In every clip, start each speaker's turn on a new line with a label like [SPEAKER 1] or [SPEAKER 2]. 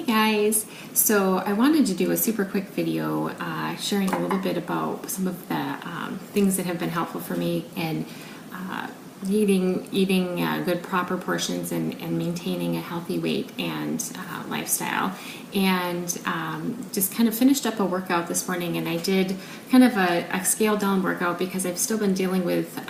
[SPEAKER 1] Hey guys, so I wanted to do a super quick video sharing a little bit about some of the things that have been helpful for me in eating good proper portions and maintaining a healthy weight and lifestyle. And just kind of finished up a workout this morning, and I did kind of a scaled down workout because I've still been dealing with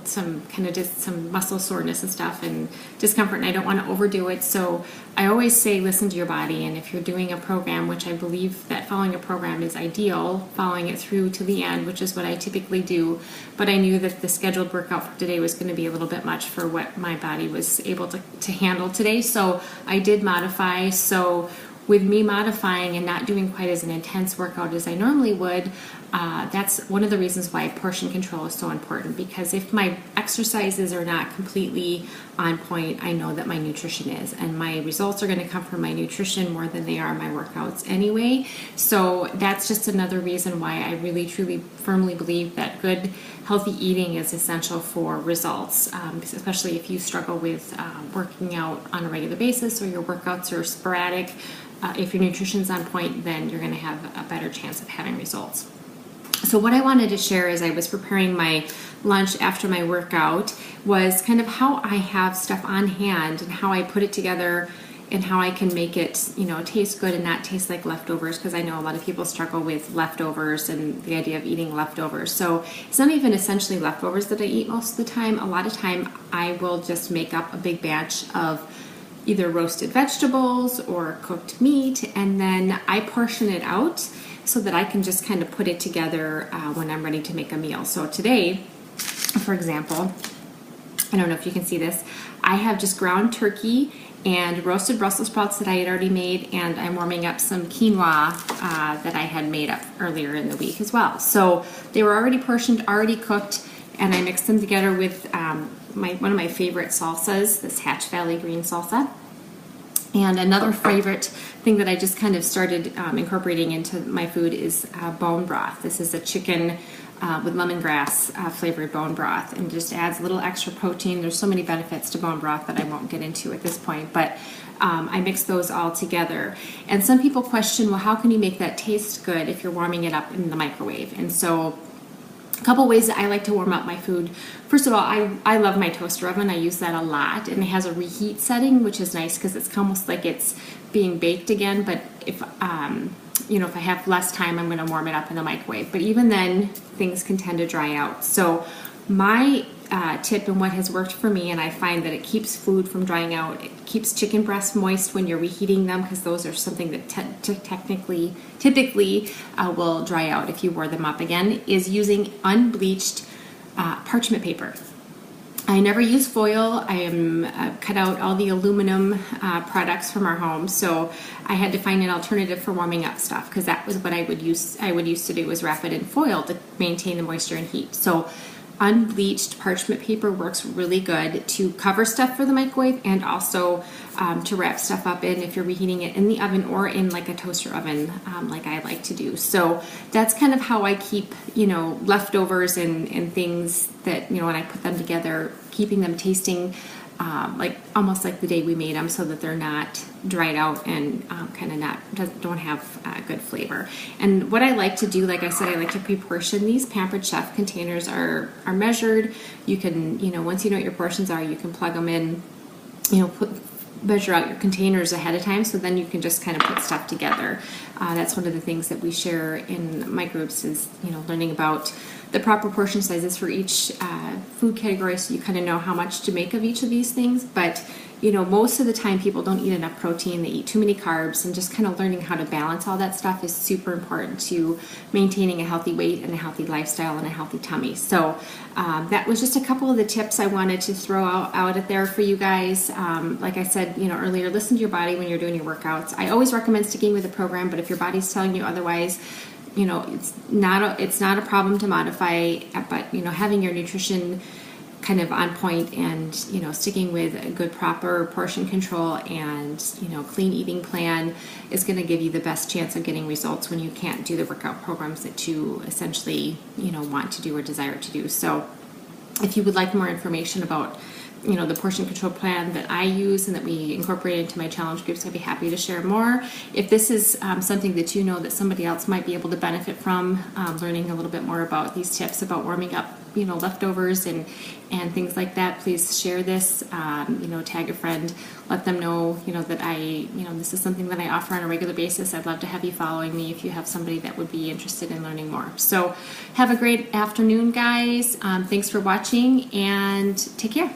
[SPEAKER 1] some muscle soreness and stuff and discomfort, and I don't want to overdo it. So I always say listen to your body, and if you're doing a program, which I believe that following a program is ideal, following it through to the end, which is what I typically do, but I knew that the scheduled workout for today was going to be a little bit much for what my body was able to handle today, so I did modify. So with me modifying and not doing quite as an intense workout as I normally would, that's one of the reasons why portion control is so important, because if my exercises are not completely on point, I know that my nutrition is, and my results are going to come from my nutrition more than they are my workouts anyway. So that's just another reason why I really truly firmly believe that good healthy eating is essential for results, especially if you struggle with working out on a regular basis or your workouts are sporadic. If your nutrition's on point, then you're going to have a better chance of having results. So what I wanted to share as I was preparing my lunch after my workout was kind of how I have stuff on hand and how I put it together and how I can make it, taste good and not taste like leftovers, because I know a lot of people struggle with leftovers and the idea of eating leftovers. So it's not even essentially leftovers that I eat most of the time. A lot of time I will just make up a big batch of either roasted vegetables or cooked meat, and then I portion it out so that I can just kind of put it together when I'm ready to make a meal. So today, for example, I don't know if you can see this, I have just ground turkey and roasted Brussels sprouts that I had already made, and I'm warming up some quinoa that I had made up earlier in the week as well. So they were already portioned, already cooked, and I mixed them together with one of my favorite salsas, this Hatch Valley green salsa. And another favorite thing that I just kind of started incorporating into my food is bone broth. This is a chicken with lemongrass flavored bone broth, and just adds a little extra protein. There's so many benefits to bone broth that I won't get into at this point, but I mix those all together. And some people question, well, how can you make that taste good if you're warming it up in the microwave? And so a couple ways that I like to warm up my food. First of all, I love my toaster oven. I use that a lot, and it has a reheat setting, which is nice because it's almost like it's being baked again. But if if I have less time, I'm going to warm it up in the microwave. But even then, things can tend to dry out. So my tip and what has worked for me, and I find that it keeps food from drying out, it keeps chicken breasts moist when you're reheating them, because those are something that typically will dry out if you warm them up again, is using unbleached parchment paper. I never use foil. I am cut out all the aluminum products from our home, so I had to find an alternative for warming up stuff, because that was what I would used to do, was wrap it in foil to maintain the moisture and heat. So unbleached parchment paper works really good to cover stuff for the microwave, and also to wrap stuff up in if you're reheating it in the oven or in like a toaster oven, like I like to do. So that's kind of how I keep leftovers and things that when I put them together, keeping them tasting like almost like the day we made them, so that they're not dried out and kind of don't have good flavor. And what I like to do, like I said, I like to pre-portion these. Pampered Chef containers are measured. You can, once you know what your portions are, you can plug them in, measure out your containers ahead of time, so then you can just kind of put stuff together. That's one of the things that we share in my groups, is learning about the proper portion sizes for each food category, so you kind of know how much to make of each of these things. But most of the time people don't eat enough protein, they eat too many carbs, and just kind of learning how to balance all that stuff is super important to maintaining a healthy weight and a healthy lifestyle and a healthy tummy. So that was just a couple of the tips I wanted to throw out there for you guys. Like I said earlier, listen to your body when you're doing your workouts. I always recommend sticking with the program, but if your body's telling you otherwise, it's not a problem to modify, but having your nutrition kind of on point, and sticking with a good proper portion control and clean eating plan is going to give you the best chance of getting results when you can't do the workout programs that you essentially want to do or desire to do. So if you would like more information about the portion control plan that I use and that we incorporate into my challenge groups. I'd be happy to share more. If this is something that you know that somebody else might be able to benefit from, learning a little bit more about these tips about warming up, leftovers and things like that, please share this. Tag a friend, let them know, that this is something that I offer on a regular basis. I'd love to have you following me if you have somebody that would be interested in learning more. So have a great afternoon, guys. Thanks for watching, and take care.